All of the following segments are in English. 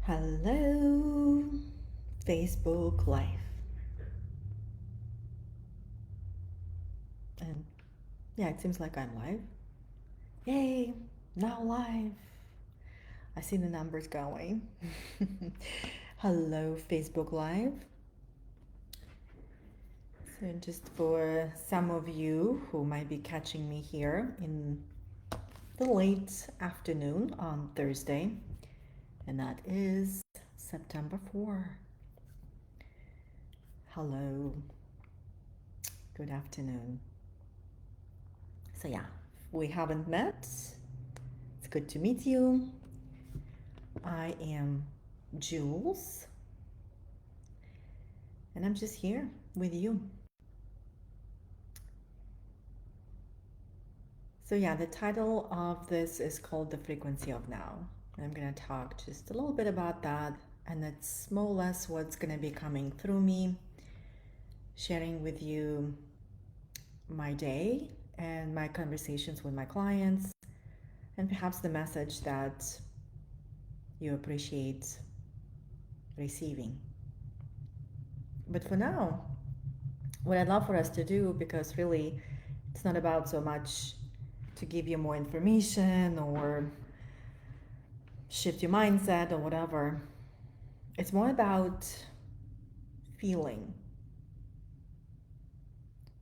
Hello, Facebook Live. And yeah, it seems like I'm live. Yay, now live. I see the numbers going. Hello, Facebook Live. So, just for some of you who might be catching me here in the late afternoon on Thursday, and that is September 4. Hello, good afternoon. So, yeah, we haven't met. It's good to meet you. I am Jules, and I'm just here with you. So, yeah, the title of this is called The Frequency of Now. I'm going to talk just a little bit about that, and that's more or less what's going to be coming through me, sharing with you my day and my conversations with my clients, and perhaps the message that you appreciate receiving. But for now, what I'd love for us to do, because really it's not about so much to give you more information or shift your mindset or whatever. It's more about feeling.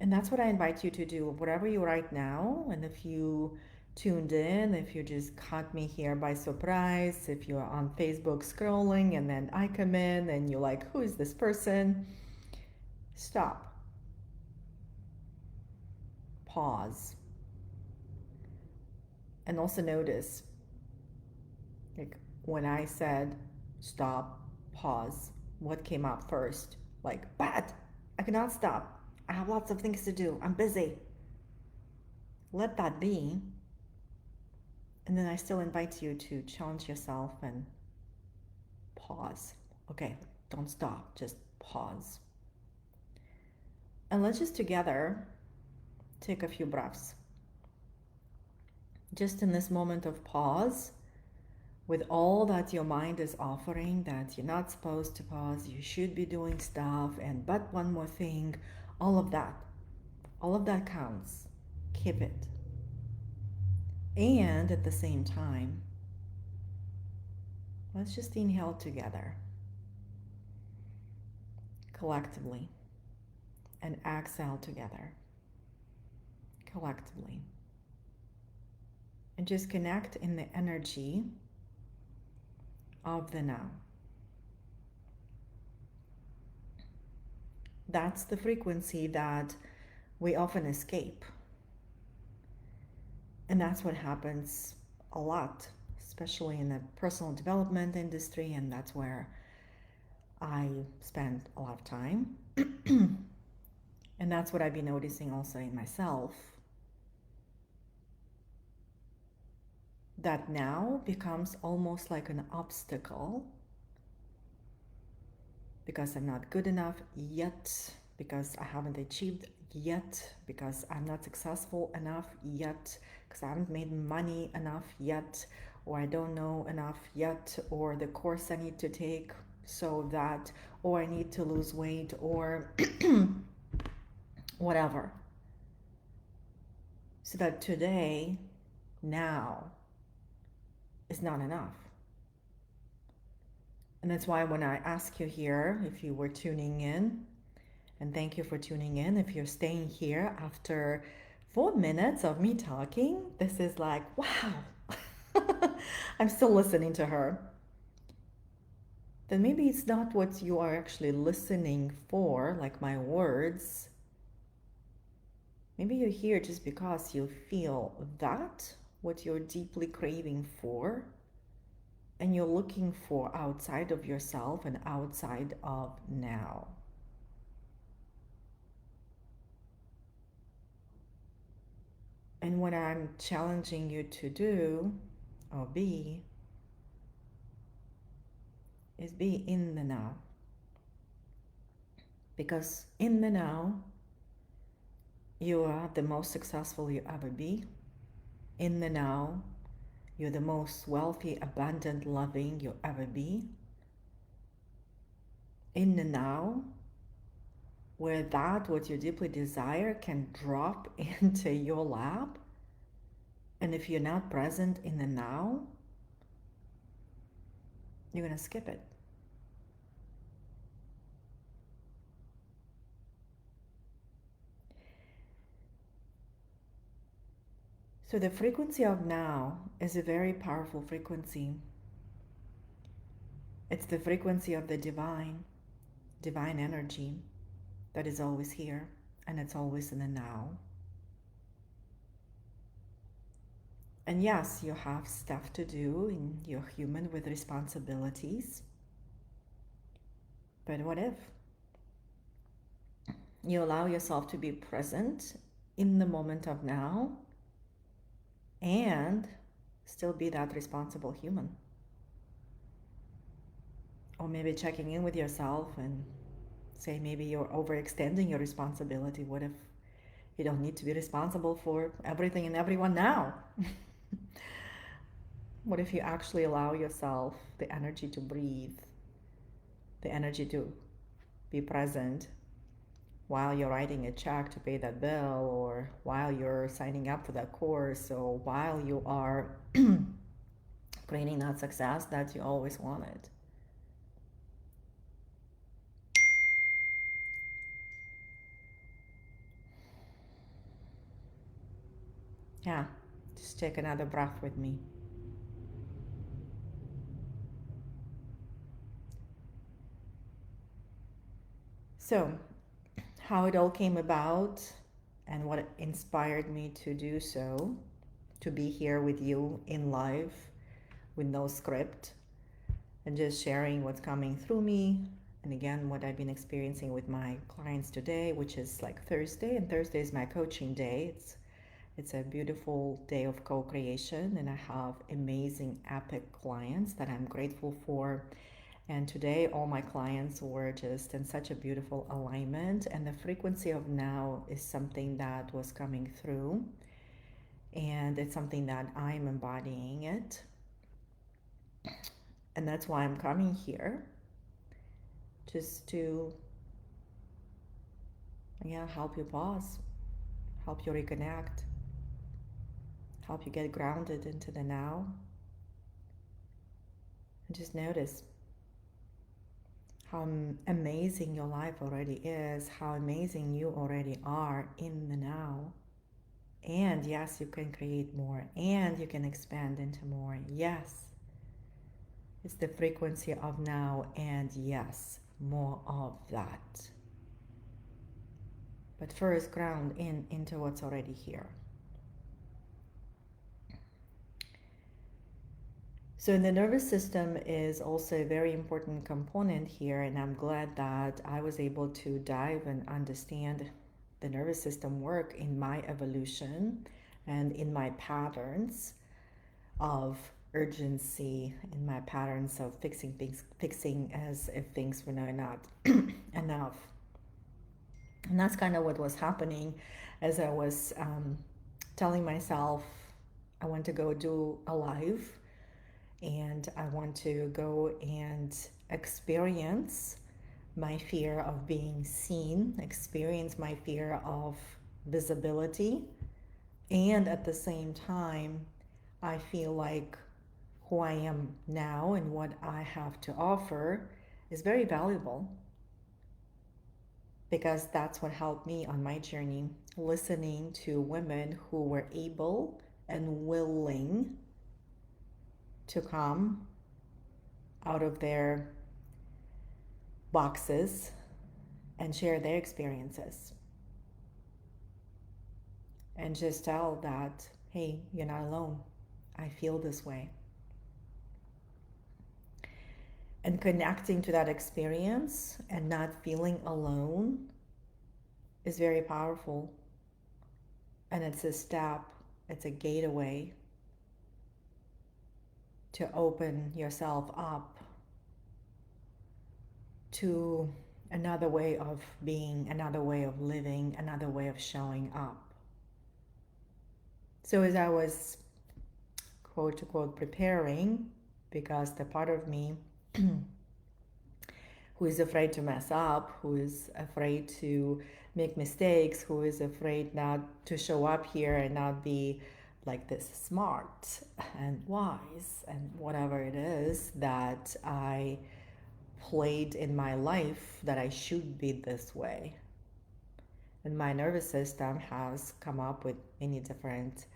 And that's what I invite you to do, whatever you right now. And if you tuned in, if you just caught me here by surprise, if you're on Facebook scrolling and then I come in and you're like, who is this person? Stop. Pause. And also notice, like when I said stop, pause, what came up first? Like, bad, I cannot stop. I have lots of things to do. I'm busy. Let that be. And then I still invite you to challenge yourself and pause. Okay, don't stop, just pause. And let's just together take a few breaths. Just in this moment of pause, with all that your mind is offering, that you're not supposed to pause, you should be doing stuff, and but one more thing, all of that counts. Keep it. And at the same time, let's just inhale together, collectively, and exhale together, collectively. And just connect in the energy of the now. That's the frequency that we often escape. And that's what happens a lot, especially in the personal development industry, and that's where I spend a lot of time. And that's what I've been noticing also in myself, that now becomes almost like an obstacle because I'm not good enough yet, because I haven't achieved yet, because I'm not successful enough yet, because I haven't made money enough yet, or I don't know enough yet, or the course I need to take so that, or I need to lose weight, or whatever. So that today, now, is not enough. And that's why when I ask you here, if you were tuning in, and thank you for tuning in. If you're staying here after 4 minutes of me talking, this is like, wow, I'm still listening to her. Then maybe it's not what you are actually listening for, like my words. Maybe you're here just because you feel that, what you're deeply craving for, and you're looking for outside of yourself and outside of now. And what I'm challenging you to do or be is be in the now. Because in the now, you are the most successful you ever be. In the now, you're the most wealthy, abundant, loving you ever be. in the now, where that what you deeply desire can drop into your lap. And if you're not present in the now, you're going to skip it. So the frequency of now is a very powerful frequency. It's the frequency of the divine energy that is always here, and it's always in the now. And yes, you have stuff to do, and you're human with responsibilities. But what if you allow yourself to be present in the moment of now and still be that responsible human? Or maybe checking in with yourself and say maybe you're overextending your responsibility. What if you don't need to be responsible for everything and everyone now? What if you actually allow yourself the energy to breathe, the energy to be present while you're writing a check to pay that bill, or while you're signing up for that course, or while you are creating that success that you always wanted? Yeah, just take another breath with me. So, how it all came about and what inspired me to do so, to be here with you in live with no script and just sharing what's coming through me. And again, what I've been experiencing with my clients today, which is like Thursday, and Thursday is my coaching day. It's a beautiful day of co-creation, and I have amazing epic clients that I'm grateful for. And today, all my clients were just in such a beautiful alignment, and the frequency of now is something that was coming through, and it's something that I'm embodying it. And that's why I'm coming here, just to, yeah, help you pause, help you reconnect, help you get grounded into the now, and just notice how amazing your life already is, how amazing you already are in the now. And yes, you can create more, and you can expand into more. Yes, it's the frequency of now, and yes, more of that. But first, ground into what's already here. So the nervous system is also a very important component here, and I'm glad that I was able to dive and understand the nervous system work in my evolution and in my patterns of urgency, in my patterns of fixing things, fixing as if things were not enough. And that's kind of what was happening as I was telling myself I want to go do a live, and I want to go and experience my fear of being seen, experience my fear of visibility, and at the same time, I feel like who I am now and what I have to offer is very valuable, because that's what helped me on my journey, listening to women who were able and willing to come out of their boxes and share their experiences and just tell that, hey, you're not alone. I feel this way. And connecting to that experience and not feeling alone is very powerful. And it's a step, it's a gateway to open yourself up to another way of being, another way of living, another way of showing up. So as I was quote unquote preparing, because the part of me who is afraid to mess up, who is afraid to make mistakes, who is afraid not to show up here and not be like this smart and wise and whatever it is that I played in my life that I should be this way. And my nervous system has come up with many different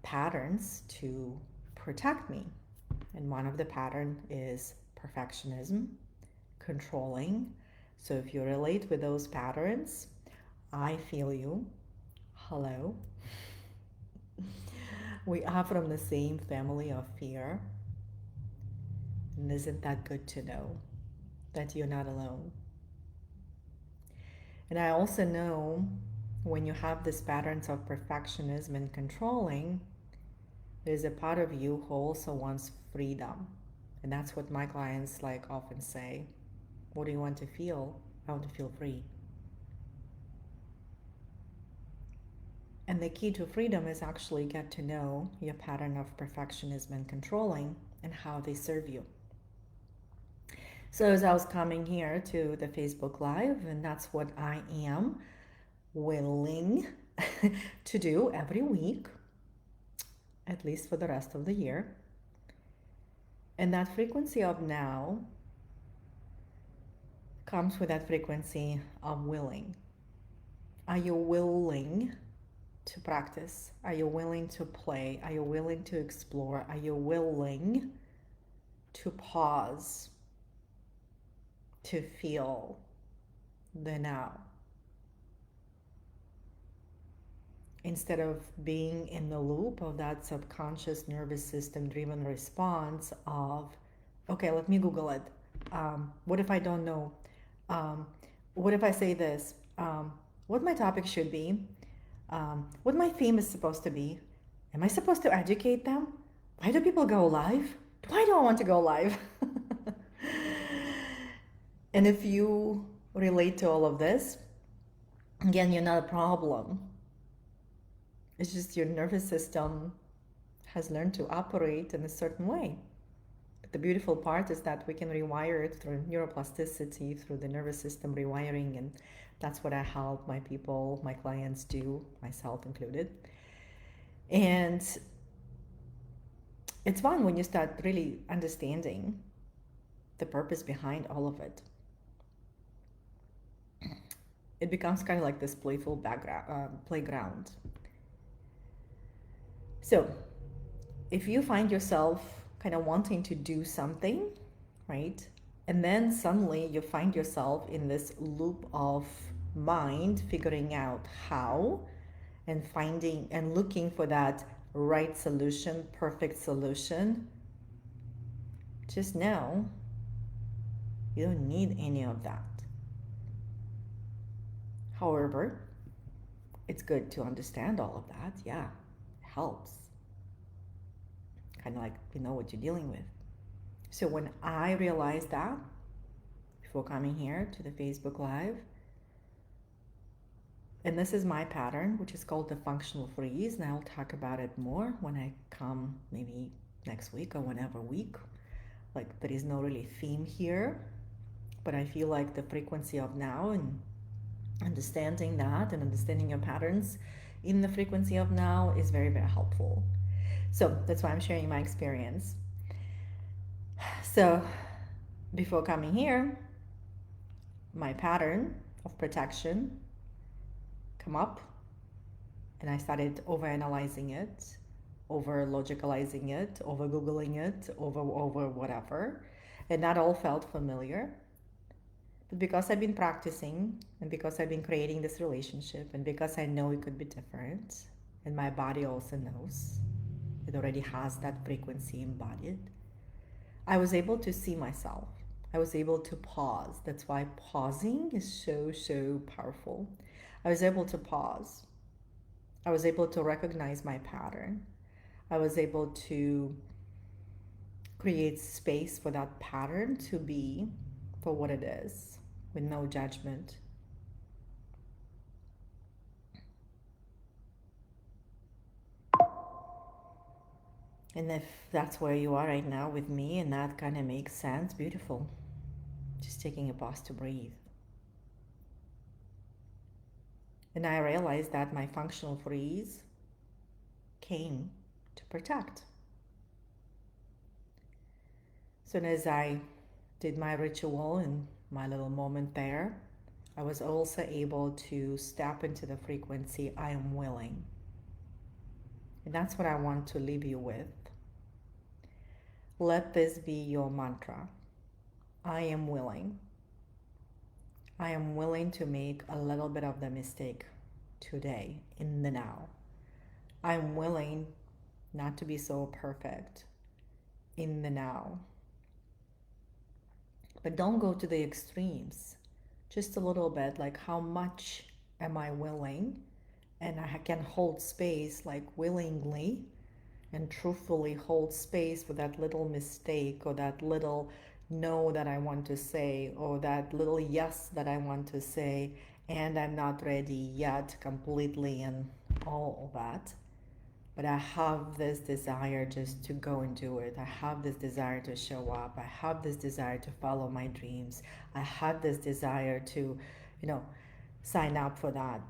patterns to protect me. And one of the pattern is perfectionism, controlling. So if you relate with those patterns, I feel you. Hello. We are from the same family of fear. And isn't that good to know that you're not alone? And I also know when you have these patterns of perfectionism and controlling, there's a part of you who also wants freedom. And that's what my clients like often say. What do you want to feel? I want to feel free. And the key to freedom is actually get to know your pattern of perfectionism and controlling and how they serve you. So as I was coming here to the Facebook Live, and that's what I am willing to do every week, at least for the rest of the year. And that frequency of now comes with that frequency of willing. Are you willing to practice? Are you willing to play? Are you willing to explore? Are you willing to pause, to feel the now? Instead of being in the loop of that subconscious nervous system driven response of, okay, let me Google it. What if I don't know? What if I say this? What my topic should be? What my theme is supposed to be? Am I supposed to educate them? Why do people go live? Why do I want to go live? And if you relate to all of this, again, you're not a problem. It's just your nervous system has learned to operate in a certain way. But the beautiful part is that we can rewire it through neuroplasticity, through the nervous system rewiring, and that's what I help my people, my clients do, myself included. And it's fun when you start really understanding the purpose behind all of it. It becomes kind of like this playful playground. So if you find yourself kind of wanting to do something, right? And then suddenly you find yourself in this loop of mind figuring out how and finding and looking for that right solution, perfect solution, just know you don't need any of that. However, it's good to understand all of that. Yeah, it helps. Kind of like you know what you're dealing with. So when I realized that, before coming here to the Facebook Live, and this is my pattern, which is called the functional freeze, and I'll talk about it more when I come maybe next week or whenever week. Like there is no really theme here, but I feel like the frequency of now and understanding that and understanding your patterns in the frequency of now is very, very helpful. So that's why I'm sharing my experience. So before coming here, my pattern of protection come up and I started overanalyzing it, over logicalizing it, over Googling it, over whatever. And that all felt familiar. But because I've been practicing and because I've been creating this relationship and because I know it could be different, and my body also knows, it already has that frequency embodied, I was able to see myself. I was able to pause. That's why pausing is so, so powerful. I was able to pause. I was able to recognize my pattern. I was able to create space for that pattern to be for what it is, with no judgment. And if that's where you are right now with me and that kind of makes sense, beautiful. Just taking a pause to breathe. And I realized that my functional freeze came to protect. So as I did my ritual and my little moment there, I was also able to step into the frequency, I am willing. And that's what I want to leave you with. Let this be your mantra. I am willing. I am willing to make a little bit of the mistake today, in the now. I'm willing not to be so perfect in the now. But don't go to the extremes. Just a little bit, like how much am I willing? And I can hold space, like willingly and truthfully hold space for that little mistake or that little no that I want to say or that little yes that I want to say, and I'm not ready yet completely and all of that. But I have this desire just to go and do it. I have this desire to show up. I have this desire to follow my dreams. I have this desire to, sign up for that.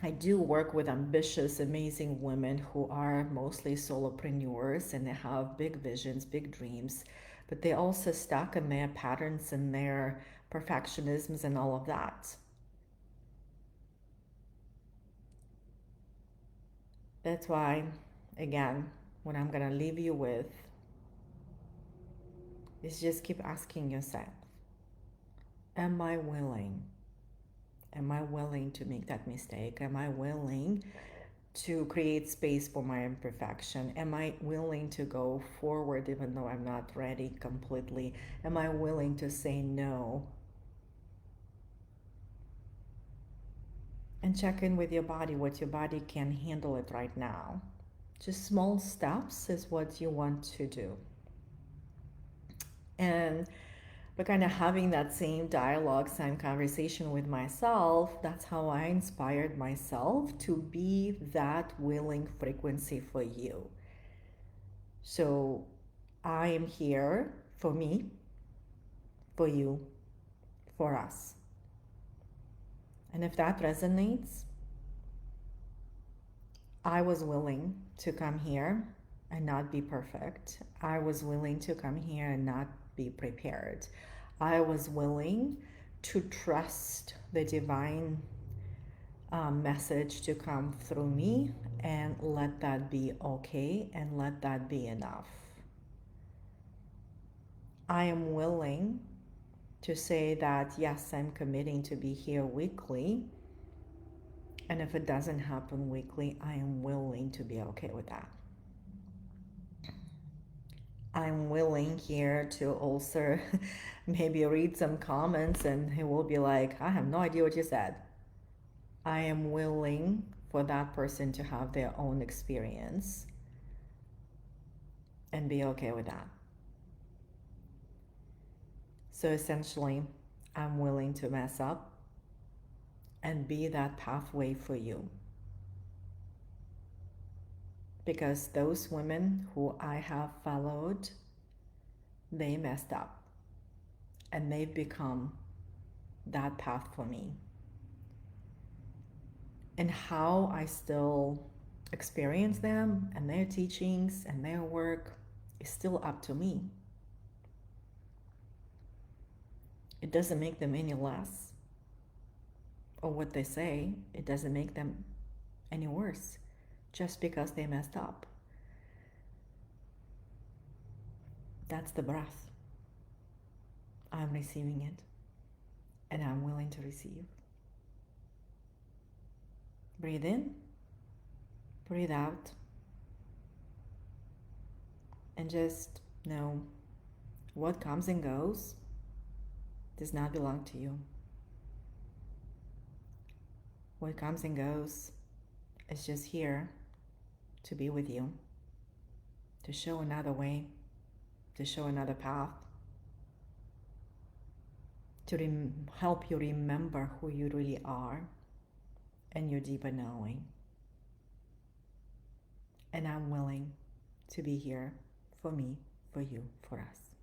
I do work with ambitious, amazing women who are mostly solopreneurs and they have big visions, big dreams, but they also stuck in their patterns and their perfectionisms and all of that. That's why, again, what I'm going to leave you with is just keep asking yourself, am I willing? Am I willing to make that mistake? Am I willing to create space for my imperfection? Am I willing to go forward even though I'm not ready completely? Am I willing to say no? And check in with your body, what your body can handle it right now. Just small steps is what you want to do. And but kind of having that same dialogue, same conversation with myself, that's how I inspired myself to be that willing frequency for you. So I am here for me, for you, for us. And if that resonates, I was willing to come here and not be perfect. I was willing to come here and not be prepared. I was willing to trust the divine message to come through me and let that be okay and let that be enough. I am willing to say that, yes, I'm committing to be here weekly. And if it doesn't happen weekly, I am willing to be okay with that. I'm willing here to also maybe read some comments and he will be like, I have no idea what you said. I am willing for that person to have their own experience and be okay with that. So essentially, I'm willing to mess up and be that pathway for you. Because those women who I have followed, they messed up and they've become that path for me. And how I still experience them and their teachings and their work is still up to me. It doesn't make them any less, or what they say, it doesn't make them any worse just because they messed up. That's the breath. I'm receiving it and I'm willing to receive. Breathe in, breathe out, and just know what comes and goes does not belong to you. What comes and goes is just here to be with you, to show another way, to show another path, to help you remember who you really are and your deeper knowing. And I'm willing to be here for me, for you, for us.